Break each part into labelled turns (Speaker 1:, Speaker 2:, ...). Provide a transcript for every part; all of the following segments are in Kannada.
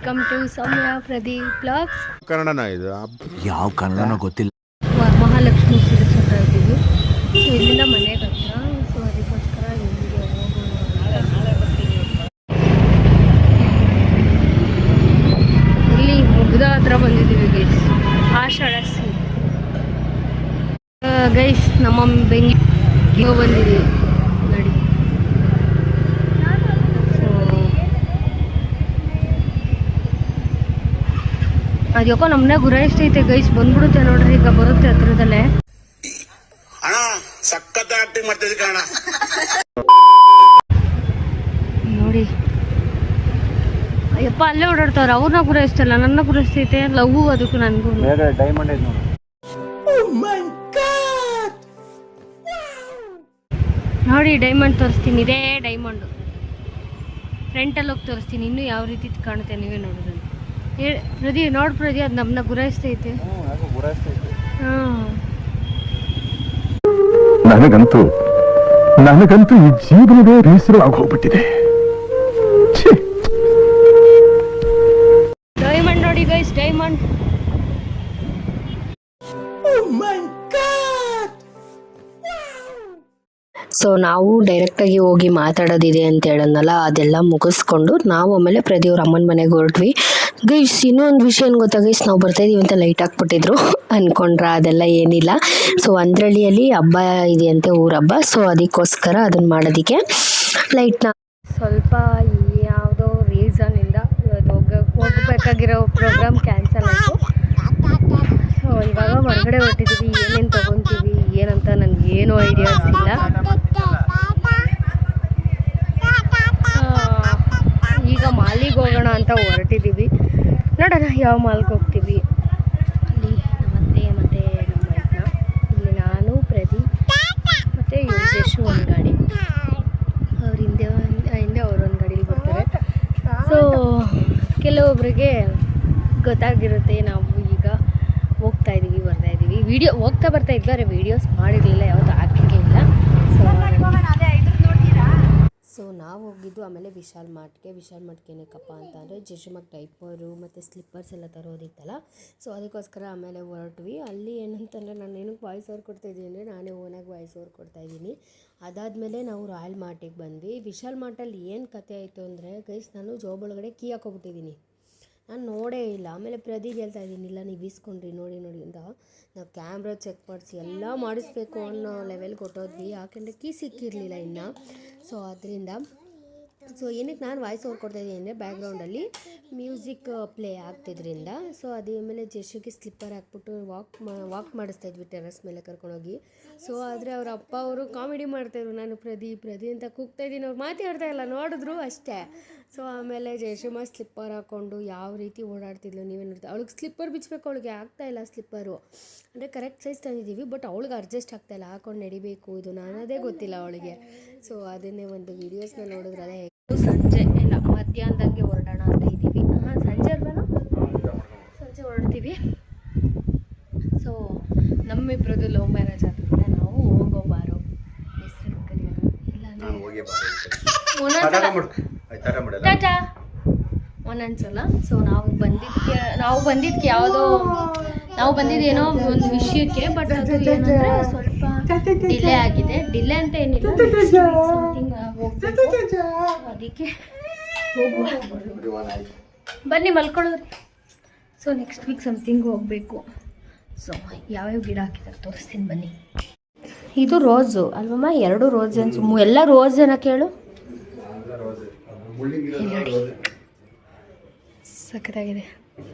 Speaker 1: Welcome to Soumya Pradeep blogs.
Speaker 2: ಕನ್ನಡನ ಇದು
Speaker 3: ಯಾವ ಕನ್ನಡನೋ ಗೊತ್ತಿಲ್ಲ.
Speaker 1: ಮಹಾಲಕ್ಷ್ಮಿ ಸಿಲ್ಕ್ಸ್ ಹತ್ರ ಇದ್ದೀವಿ. ಸೊ ಇಲ್ಲಿಂದ ಮನೆಗೆ ಹತ್ರ. ಸೊ ಅದಕ್ಕೋಸ್ಕರ ಇಲ್ಲಿಗೆ ಇಲ್ಲಿ ಮುಗ್ದ ಹತ್ರ ಬಂದಿದ್ದೀವಿ ಗೈಸ್. ಆಷಾಢ ಗೈಸ್ ನಮ್ಮ ಬೆಂಗಳೂರು ಬಂದಿದ್ದೀವಿ ನೋಡಿ. ಅದ್ಯಾಕೋ ನಮ್ಮನೆ ಗುರಾಯಿಸ್ತೈತೆ ಗೈಸ್. ಬಂದ್ಬಿಡುತ್ತೆ ನೋಡ್ರಿ, ಈಗ ಬರುತ್ತೆ ಹತ್ರದಲ್ಲೇ. ನೋಡಿ ಅಯ್ಯಪ್ಪ ಅಲ್ಲೇ ಓಡಾಡ್ತಾವ್ರ. ಅವ್ರನ್ನ ಗುರಾಯಿಸ್ತಲ್ಲ, ನನ್ನ ಗುರಾಯಿಸ್ತೈತೆ. ಲವ್ ಅದಕ್ಕೂ ನನಗೂ ನೋಡಿ ಡೈಮಂಡ್ ತೋರಿಸ್ತೀನಿ. ಇದೇ ಡೈಮಂಡು ಫ್ರಂಟಲ್ಲಿ ಹೋಗಿ ತೋರಿಸ್ತೀನಿ. ಇನ್ನೂ ಯಾವ ರೀತಿ ಕಾಣುತ್ತೆ ನೀವೇ ನೋಡೋದು. ಪ್ರದಿ ನೋಡ್ ಪ್ರದಿ, ಅದು ನಮ್ಮನ್ನ ಗುರಾಯಿಸ್ತೈತೆ.
Speaker 4: ನನಗಂತೂ ಈ ಜೀವನವೇ ಬೇಸರ ಆಗೋಗ್ಬಿಟ್ಟಿದೆ.
Speaker 1: ಡೈಮಂಡ್ ನೋಡಿ ಗೈಸ್, ಡೈಮಂಡ್. ಸೊ ನಾವು ಡೈರೆಕ್ಟಾಗಿ ಹೋಗಿ ಮಾತಾಡೋದಿದೆ ಅಂತ ಹೇಳೋದಲ್ಲ, ಅದೆಲ್ಲ ಮುಗಿಸ್ಕೊಂಡು ನಾವು ಆಮೇಲೆ ಪ್ರದಿಯವ್ರ ಅಮ್ಮನ ಮನೆಗೆ ಹೊರಟ್ವಿ ಗೈಸ್. ಇನ್ನೊಂದು ವಿಷಯ ಏನು ಗೊತ್ತಾ ಗೈಸ್, ನಾವು ಬರ್ತಾಯಿದ್ದೀವಿ ಅಂತ ಲೈಟ್ ಹಾಕ್ಬಿಟ್ಟಿದ್ರು ಅಂದ್ಕೊಂಡ್ರೆ ಅದೆಲ್ಲ ಏನಿಲ್ಲ. ಸೊ ಅಂದ್ರಳ್ಳಿಯಲ್ಲಿ ಹಬ್ಬ ಇದೆಯಂತೆ, ಊರ ಹಬ್ಬ. ಸೊ ಅದಕ್ಕೋಸ್ಕರ ಅದನ್ನು ಮಾಡೋದಕ್ಕೆ ಲೈಟ್ನ ಸ್ವಲ್ಪ ಯಾವುದೋ ರೀಸನ್ನಿಂದ ಹೋಗಬೇಕಾಗಿರೋ ಪ್ರೋಗ್ರಾಮ್ ಕ್ಯಾನ್ಸಲ್ ಆಯಿತು. ಸೊ ಇವಾಗ ಹೊರಗಡೆ ಹೊರಟಿದ್ದೀವಿ. ಏನೇನು ತೊಗೊತೀವಿ ಏನಂತ ನನಗೇನೂ ಐಡಿಯಾಸ್ ಇಲ್ಲ. ಈಗ ಮಾಲಿಗೆ ಹೋಗೋಣ ಅಂತ ಹೊರಟಿದ್ದೀವಿ. ನೋಡೋಣ ಯಾವ ಮಾಲ್ಗೆ ಹೋಗ್ತೀವಿ. ಅಲ್ಲಿ ನಮ್ಮತ್ತೆ ಮತ್ತು ನಮ್ಮ ಮೈದ್ನ, ಇಲ್ಲಿ ನಾನು ಪ್ರದೀಪ್ ಮತ್ತು ಯಶು ಒಂದು ಗಾಡಿ, ಅವ್ರ ಹಿಂದೆ ಅವರೊಂದು ಗಾಡೀಲಿ ಬರ್ತಾರೆ. ಸೊ ಕೆಲವೊಬ್ಬರಿಗೆ ಗೊತ್ತಾಗಿರುತ್ತೆ ನಾವು ಈಗ ಹೋಗ್ತಾಯಿದ್ದೀವಿ ಬರ್ತಾಯಿದ್ದೀವಿ. ಹೋಗ್ತಾ ಬರ್ತಾ ಇದ್ದಾರೆ, ವೀಡಿಯೋಸ್ ಮಾಡಿರಲಿಲ್ಲ, ಯಾವತ್ತೂ ಹಾಕಿರಲಿಲ್ಲ. ಸೊ ನಾವು ಹೋಗಿದ್ದು ಆಮೇಲೆ ವಿಶಾಲ್ ಮಾರ್ಟ್ಗೆ ಏನಕ್ಕಪ್ಪ ಅಂತ ಅಂದರೆ ಜಶುಮಕ್ ಡೈಪರು ಮತ್ತು ಸ್ಲಿಪ್ಪರ್ಸ್ ಎಲ್ಲ ತರೋದಿತ್ತಲ್ಲ. ಸೊ ಅದಕ್ಕೋಸ್ಕರ ಆಮೇಲೆ ಹೊರಟ್ವಿ. ಅಲ್ಲಿ ಏನಂತಂದರೆ ನಾನು ಏನಕ್ಕೆ ವಾಯ್ಸ್ ಓವರ್ ಕೊಡ್ತಾಯಿದ್ದೀನಿ ಅಂದರೆ ನಾನೇ ಓನಾಗಿ ವಾಯ್ಸ್ ಓವರ್ ಕೊಡ್ತಾಯಿದ್ದೀನಿ. ಅದಾದಮೇಲೆ ನಾವು ರಾಯಲ್ ಮಾರ್ಟಿಗೆ ಬಂದ್ವಿ. ವಿಶಾಲ್ ಮಾರ್ಟಲ್ಲಿ ಏನು ಕತೆ ಆಯಿತು ಅಂದರೆ ಗೈಸ್, ನಾನು ಜಾಬ್ ಒಳಗಡೆ ಕೀ ಹಾಕೋಬಿಟ್ಟಿದ್ದೀನಿ. ನಾನು ನೋಡೇ ಇಲ್ಲ. ಆಮೇಲೆ ಪ್ರದೀಪ್ ಹೇಳ್ತಾ ಇದ್ದೀನಿ, ಇಲ್ಲ ನೀವು ಇಸ್ಕೊಂಡ್ರಿ ನೋಡಿ ಅಂತ. ನಾವು ಕ್ಯಾಮ್ರಾ ಚೆಕ್ ಮಾಡಿಸಿ ಎಲ್ಲ ಮಾಡಿಸ್ಬೇಕು ಅನ್ನೋ ಲೆವೆಲ್ಗೆ ಕೊಟ್ಟೋದ್ವಿ. ಯಾಕೆಂದರೆ ಕೀ ಸಿಕ್ಕಿರಲಿಲ್ಲ ಇನ್ನು. ಸೊ ಅದರಿಂದ ಏನಕ್ಕೆ ನಾನು ವಾಯ್ಸ್ ಓವರ್ ಕೊಡ್ತಾಯಿದ್ದೀನಿ ಅಂದರೆ ಬ್ಯಾಕ್ಗ್ರೌಂಡಲ್ಲಿ ಮ್ಯೂಸಿಕ್ ಪ್ಲೇ ಆಗ್ತಿದ್ರಿಂದ. ಸೊ ಅದಾದಮೇಲೆ ಜೆಶಿಗೆ ಸ್ಲಿಪ್ಪರ್ ಹಾಕ್ಬಿಟ್ಟು ವಾಕ್ ಮಾಡಿಸ್ತಾಯಿದ್ವಿ ಟೆರಸ್ ಮೇಲೆ ಕರ್ಕೊಂಡೋಗಿ. ಸೊ ಆದರೆ ಅವ್ರ ಅಪ್ಪ ಅವರು ಕಾಮಿಡಿ ಮಾಡ್ತಾಯಿದ್ರು. ನಾನು ಪ್ರದಿ ಅಂತ ಕೂಗ್ತಾಯಿದ್ದೀನಿ, ಅವ್ರು ಮಾತಾಡ್ತಾ ಇಲ್ಲ, ನೋಡಿದ್ರು ಅಷ್ಟೇ. ಸೊ ಆಮೇಲೆ ಜಯಶುಮ ಸ್ಲಿಪ್ಪರ್ ಹಾಕ್ಕೊಂಡು ಯಾವ ರೀತಿ ಓಡಾಡ್ತಿದ್ಲು ನೀವೇ ನೋಡ್ತಾ. ಅವಳಿಗೆ ಸ್ಲಿಪ್ಪರ್ ಬಿಚ್ಚಬೇಕು, ಅವಳಿಗೆ ಆಗ್ತಾಯಿಲ್ಲ ಸ್ಲಿಪ್ಪರು. ಅಂದರೆ ಕರೆಕ್ಟ್ ಸೈಜ್ ತಂದಿದ್ದೀವಿ, ಬಟ್ ಅವಳಿಗೆ ಅಡ್ಜಸ್ಟ್ ಆಗ್ತಾಯಿಲ್ಲ. ಹಾಕೊಂಡು ನಡಿಬೇಕು ಇದು ನಾನದೇ ಗೊತ್ತಿಲ್ಲ ಅವಳಿಗೆ. ಸೊ ಅದನ್ನೇ ಒಂದು ವೀಡಿಯೋಸ್ನ ನೋಡಿದ್ರಲ್ಲ. ಸಂಜೆ ಇಲ್ಲ ಮಧ್ಯಾಹ್ನದಂಗೆ ಹೊರಡೋಣ ಅಂತ ಇದ್ದೀವಿ. ಸಂಜೆ ಅಲ್ವಾ, ಸಂಜೆ ಹೊರಡ್ತೀವಿ. ಸೊ ನಮ್ಮಿಬ್ಬರದ್ದು ಲವ್ ಮ್ಯಾರೇಜ್ ಆದ್ದರಿಂದ ನಾವು ಹೋಗೋಬಾರೋ ಹೆಸರು ಕರೆಯೋಣ, ಒಂದೊಂದ್ಸಲ. ಸೊ ನಾವು ಬಂದಿದ್ದಕ್ಕೆ ಯಾವುದೋ ನಾವು ಬಂದಿದ್ದೇನೋ ಒಂದು ವಿಷಯಕ್ಕೆ, ಬಟ್ ಅದು ಏನಂದರೆ ಸ್ವಲ್ಪ ಡಿಲೇ ಆಗಿದೆ. ಡಿಲೇ ಅಂತ ಏನಿಲ್ಲ, ಸಮಥಿಂಗ್ ಹೋಗ್ಬೇಕು, ಅದಕ್ಕೆ ಹೋಗುವ. ಬನ್ನಿ ಮಲ್ಕೊಳ್ಳೋರಿ. ಸೊ ನೆಕ್ಸ್ಟ್ ವೀಕ್ ಸಮಥಿಂಗ್ ಹೋಗಬೇಕು. ಸೊ ಯಾವ್ಯಾವ ಗಿಡ ಹಾಕಿದ್ದಾರೆ ತೋರಿಸ್ತೀನಿ ಬನ್ನಿ. ಇದು ರೋಸು ಅಲ್ವಮ್ಮ, 2 ರೋಸ್ ಅನ್ಸು. ಎಲ್ಲ ರೋಸ್ ಏನ ಕೇಳು. ನೋಡಿ ಸಖತ್ತಾಗಿದೆ.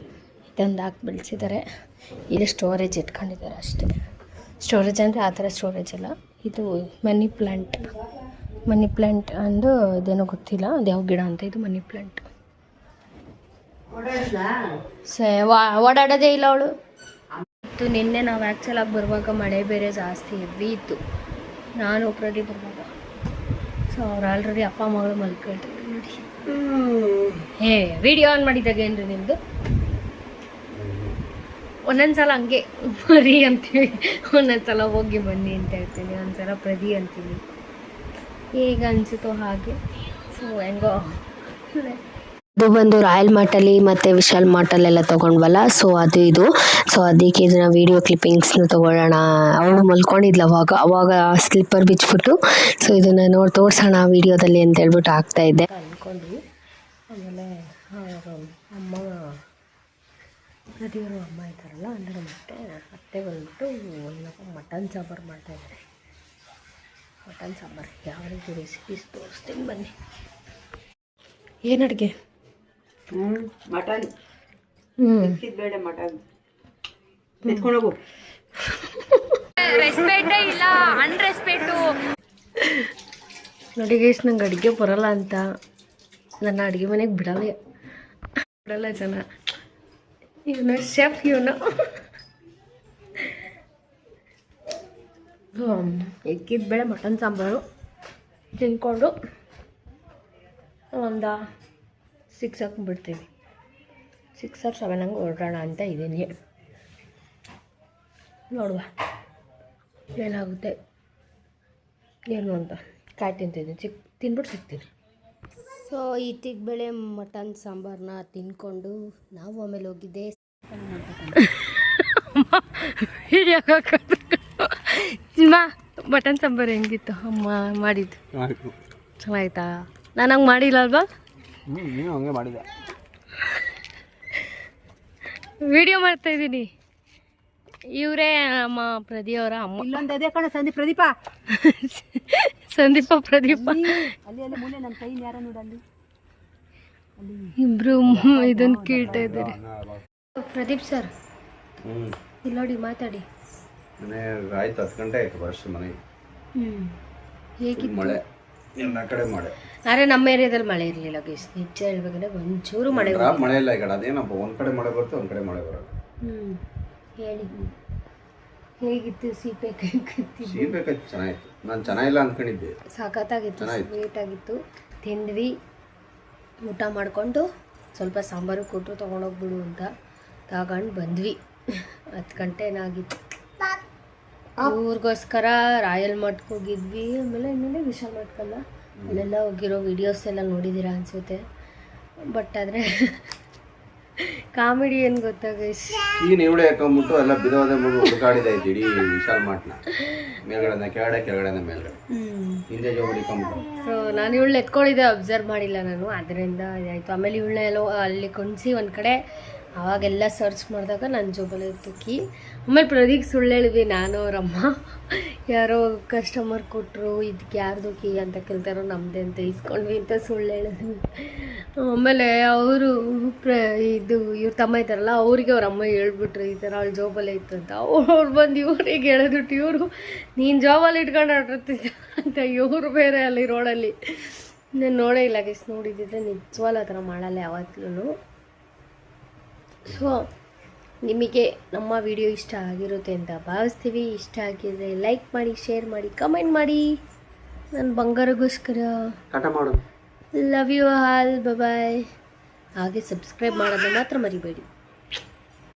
Speaker 1: ಇದೊಂದು ಹಾಕಿ ಬೆಳೆಸಿದ್ದಾರೆ. ಇಲ್ಲಿ ಸ್ಟೋರೇಜ್ ಇಟ್ಕೊಂಡಿದ್ದಾರೆ ಅಷ್ಟೇ. ಸ್ಟೋರೇಜ್ ಅಂದರೆ ಆ ಥರ ಸ್ಟೋರೇಜ್ ಅಲ್ಲ. ಇದು ಮನಿ ಪ್ಲ್ಯಾಂಟ್ ಅಂದು ಇದೇನೋ ಗೊತ್ತಿಲ್ಲ, ಅದು ಯಾವ ಗಿಡ ಅಂತ. ಇದು ಮನಿ ಪ್ಲ್ಯಾಂಟ್. ಓಡಾಡೋದೇ ಇಲ್ಲ ಅವಳು. ಇತ್ತು ನಿನ್ನೆ ನಾವು ಆ್ಯಕ್ಚುಲಾಗಿ ಬರುವಾಗ ಮಳೆ ಬೇರೆ ಜಾಸ್ತಿ ಹೆವಿ ಇತ್ತು, ನಾನು ಪ್ರದೀಪ್ ಬರುವಾಗ. ಸೊ ಅವ್ರು ಆಲ್ರೆಡಿ ಅಪ್ಪ ಮಗಳು ಮಲ್ಕೊಳ್ತಾರೆ ನೋಡಿ. ವಿಡಿಯೋ ಆನ್ ಮಾಡಿದಾಗ ಏನ್ರಿ ನಿಮ್ಮದು? ಒಂದೊಂದ್ಸಲ ಹಂಗೆ ಮರಿ ಅಂತೀವಿ, ಒಂದೊಂದ್ಸಲ ಹೋಗಿ ಬನ್ನಿ ಅಂತ ಹೇಳ್ತೀನಿ, ಒಂದ್ಸಲ ಪ್ರದಿ ಅಂತೀನಿ, ಹೇಗೆ ಅನಿಸುತ್ತೋ ಹಾಗೆ. ಸೊ ಹೆಂಗೋ ಇದು ಬಂದು ರಾಯಲ್ ಮಾರ್ಟಲ್ಲಿ ಮತ್ತು ವಿಶಾಲ್ ಮಾರ್ಟಲ್ಲೆಲ್ಲ ತೊಗೊಂಡ್ವಲ್ಲ, ಸೊ ಅದು ಇದು. ಸೊ ಅದಕ್ಕೆ ಇದನ್ನ ವೀಡಿಯೋ ಕ್ಲಿಪ್ಪಿಂಗ್ಸ್ನ ತೊಗೊಳ್ಳೋಣ. ಅವಳು ಮಲ್ಕೊಂಡಿದ್ಲು ಅವಾಗ ಸ್ಲಿಪ್ಪರ್ ಬಿಚ್ಬಿಟ್ಟು, ಸೊ ಇದನ್ನು ತೋರಿಸೋಣ ವೀಡಿಯೋದಲ್ಲಿ ಅಂತ ಹೇಳ್ಬಿಟ್ಟು ಆಗ್ತಾಯಿದ್ದೆ ಅಂದ್ಕೊಂಡ್ವಿ. ಆಮೇಲೆ ಅಮ್ಮ ಪ್ರತಿಯೊಬ್ಬರು ಅಮ್ಮ ಇದ್ದಾರಲ್ಲ ಅಂದರೆ ಅತ್ತೆ ಬಂದ್ಬಿಟ್ಟು ಏನಪ್ಪ ಮಟನ್ ಸಾಂಬಾರು ಮಾಡ್ತಾಯಿದ್ದಾರೆ. ಮಟನ್ ಸಾಂಬಾರು ಯಾವ ರೀತಿ ರೆಸಿಪೀಸ್ ತೋರಿಸ್ತೀನಿ ಬನ್ನಿ. ಏನು ಅಡುಗೆ?
Speaker 2: ಮಟನ್ ಬೇಡ, ಮಟನ್ ಎತ್ಕೊಂಡೋಗು.
Speaker 5: ರೆಸ್ಪೆಕ್ಟೇ ಇಲ್ಲ, ಅನ್ರೆಸ್ಪೆಕ್ಟು.
Speaker 1: ನೋಡಿ ಗೈಸ್, ನಂಗೆ ಅಡುಗೆ ಬರಲ್ಲ ಅಂತ ನನ್ನ ಅಡುಗೆ ಮನೆಗೆ ಬಿಡಲ್ಲ ಜನ. ಇವನು ಶೆಫ್, ಇವನು ಎಕ್ಕಿದ ಬೇಳೆ ಮಟನ್ ಸಾಂಬಾರು ತಿನ್ಕೊಂಡು ಒಂದು 6 ಹಾಕ್ಬಿಡ್ತೀವಿ. 6 or 7 ಹಂಗೆ ಹೊರಡೋಣ ಅಂತ ಇದ್ದೀನಿ. ನೋಡುವ ಏನಾಗುತ್ತೆ ಏನು ಅಂತ ಕಾಯಿ ತಿಂತಿದ್ದೀನಿ. ತಿನ್ಬಿಟ್ಟು ಸಿಗ್ತೀನಿ. ಸೊ ಇತ್ತಿಗೆ ಬೇಳೆ ಮಟನ್ ಸಾಂಬಾರನ್ನ ತಿನ್ಕೊಂಡು ನಾವು ಆಮೇಲೆ ಹೋಗಿದ್ದೆ ಮಟನ್ ಸಾಂಬಾರು ಹೆಂಗಿತ್ತು ಅಮ್ಮ ಮಾಡಿದ್ದು? ಚೆನ್ನಾಗಿತ್ತಾ? ನಾನು ಹಂಗೆ ಮಾಡಿಲ್ಲ ಅಲ್ವಾ?
Speaker 3: ನೀನು ಹಂಗೆ ಮಾಡಿದೆ.
Speaker 1: ವಿಡಿಯೋ ಮಾಡ್ತಾ ಇದ್ದೀನಿ. ಇವರೇ ನಮ್ಮ ಪ್ರದೀಪವರ ಅಮ್ಮ.
Speaker 2: ಇಲ್ಲೊಂದು ಅದೇ ಕಣ ಪ್ರದೀಪ
Speaker 1: ಪ್ರದೀಪ
Speaker 2: ಅಲ್ಲಿ ಮೂಲೆ ನನ್ನ ಕೈ ಯಾರ ನೋಡಲ್ಲಿ
Speaker 1: ಇಬ್ರು ಇದನ್ನು ಕೇಳ್ತಾ ಇದ್ದಾರೆ. ಪ್ರದೀಪ್ ಸರ್ ಇಲ್ಲಿ ನೋಡಿ, ಮಾತಾಡಿ.
Speaker 6: ಆಯ್ತು, 10 ಗಂಟೆ ಆಯ್ತು ಬರೋಷ್ಟು ಮನೆಗೆ.
Speaker 1: ಹೇಗಿತ್ತು
Speaker 6: ಮಳೆ ಎಲ್ಲ ಕಡೆ ಮಳೆ.
Speaker 1: ಆದರೆ ನಮ್ಮ ಏರಿಯಾದಲ್ಲಿ ಮಳೆ ಇರಲಿಲ್ಲ ಗೈಸ್, ನಿಜ ಹೇಳ್ಬೇಕಂದ್ರೆ ಒಂಚೂರು ಮಳೆ
Speaker 6: ಮಳೆ ಇಲ್ಲ ಈಗ. ಅದೇನಪ್ಪ, ಒಂದ್ ಕಡೆ ಮಳೆ ಬರುತ್ತೆ, ಒಂದ್ ಕಡೆ ಮಳೆ ಬರೋದು.
Speaker 1: ಹೇಳಿ ಹೇಗಿತ್ತು? ಸೀಬೆಕಾಯಿ
Speaker 6: ಚೆನ್ನಾಗಿತ್ತು. ನಾನು ಚೆನ್ನಾಗಿಲ್ಲ ಅಂದ್ಕೊಂಡಿದ್ದೆ.
Speaker 1: ಸಖತ್ತಾಗಿತ್ತು, ಸ್ವೀಟ್ ಆಗಿತ್ತು. ತಿಂದ್ವಿ, ಊಟ ಮಾಡಿಕೊಂಡು ಸ್ವಲ್ಪ ಸಾಂಬಾರು ಕೊಟ್ಟರು ತೊಗೊಂಡೋಗ್ಬಿಡು ಅಂತ ತಗೊಂಡು ಬಂದ್ವಿ. 10 ಗಂಟೆ ಏನಾಗಿತ್ತು. ಊರಿಗೋಸ್ಕರ ರಾಯಲ್ ಮಾರ್ಟ್ಗೆ ಹೋಗಿದ್ವಿ. ಆಮೇಲೆ ಇನ್ನೇನೆ ವಿಶಾಲ್ ಮಾರ್ಟ್ಗಲ್ಲ, ಅಲ್ಲೆಲ್ಲ ಹೋಗಿರೋ ವೀಡಿಯೋಸ್ ಎಲ್ಲ ನೋಡಿದ್ದೀರಾ ಅನಿಸುತ್ತೆ. ಬಟ್ ಆದರೆ ಕಾಮಿಡಿ ಏನು ಗೊತ್ತಾ ಗೈಸ್,
Speaker 6: ಈಗ ಇವಳೆ ಹಾಕೊಂಡ್ಬಿಟ್ಟು ಎಲ್ಲ ಬಿದೋದೆ ಹುಡುಕಾಡಿದೆ ಇಡೀ ವಿಶಾಲ್ ಮಾರ್ಟ್ನ. ಮೇಲ್ಗಡೆ ಕೆಳಗಡೆ ಮೇಲ್ಗಡೆ ಹಿಂದೆ ಜೋಬ್ ಹಿಡ್ಕೊಂಡ್ಬಿಟ್ಟು.
Speaker 1: ಸೊ ನಾನು ಇವಳನ್ನ ಎತ್ಕೊಂಡಿದ್ದೆ, ಅಬ್ಸರ್ವ್ ಮಾಡಿಲ್ಲ ನಾನು, ಅದರಿಂದ ಇದಾಯಿತು. ಆಮೇಲೆ ಇವಳನ್ನ ಎಲ್ಲೋ ಅಲ್ಲಿ ಕುಣಿಸಿ ಒಂದು ಕಡೆ ಅವಾಗೆಲ್ಲ ಸರ್ಚ್ ಮಾಡಿದಾಗ ನನ್ನ ಜೋಬಲ್ಲಿ ಇತ್ತು ಕೀ. ಆಮೇಲೆ ಪ್ರದೀಪ್ ಸುಳ್ಳು ಹೇಳಿದ್ವಿ, ನಾನು ಅವರಮ್ಮ ಯಾರೋ ಕಸ್ಟಮರ್ ಕೊಟ್ಟರು, ಇದಕ್ಕೆ ಯಾರ್ದು ಕೀ ಅಂತ ಕೇಳ್ತಾರೋ, ನಮ್ಮದೇ ಅಂತ ಇಸ್ಕೊಂಡ್ವಿ ಅಂತ ಸುಳ್ಳು ಹೇಳಿದ್ವಿ. ಆಮೇಲೆ ಅವರು ಇದು ಇವ್ರ ತಮ್ಮ ಇದ್ದಾರಲ್ಲ, ಅವರಿಗೆ ಅವ್ರ ಅಮ್ಮ ಹೇಳ್ಬಿಟ್ರು ಈ ಥರ ಅವಳು ಜೋಬಲ್ಲೇ ಇತ್ತು ಅಂತ. ಅವ್ರು ಬಂದು ಇವ್ರಿಗೆ ಹೇಳಿದ್ಬಿಟ್ಟು, ಇವರು ನೀನು ಜಾಬಲ್ಲಿ ಇಟ್ಕೊಂಡು ಆಡಿರ್ತಿದ್ದ ಅಂತ. ಇವರು ಬೇರೆ ಅಲ್ಲಿ ರೋಡಲ್ಲಿ ನಾನು ನೋಡೇ ಇಲ್ಲ ಗೈಸ್. ನೋಡಿದ್ದಿದ್ರೆ ನಿಜವಾಗ್ಲೂ ಆ ಥರ ಮಾಡಲ್ಲ ಯಾವತ್ತೂ. ಸೊ ನಿಮಗೆ ನಮ್ಮ ವಿಡಿಯೋ ಇಷ್ಟ ಆಗಿರುತ್ತೆ ಅಂತ ಭಾವಿಸ್ತೀವಿ. ಇಷ್ಟ ಆಗಿದ್ರೆ ಲೈಕ್ ಮಾಡಿ, ಶೇರ್ ಮಾಡಿ, ಕಮೆಂಟ್ ಮಾಡಿ. ನನ್ನ ಬಂಗಾರಗೋಸ್ಕರ ಲವ್ ಯು ಆಲ್, ಬಾಯ್. ಹಾಗೆ ಸಬ್ಸ್ಕ್ರೈಬ್ ಮಾಡೋದು ಮಾತ್ರ ಮರಿಬೇಡಿ.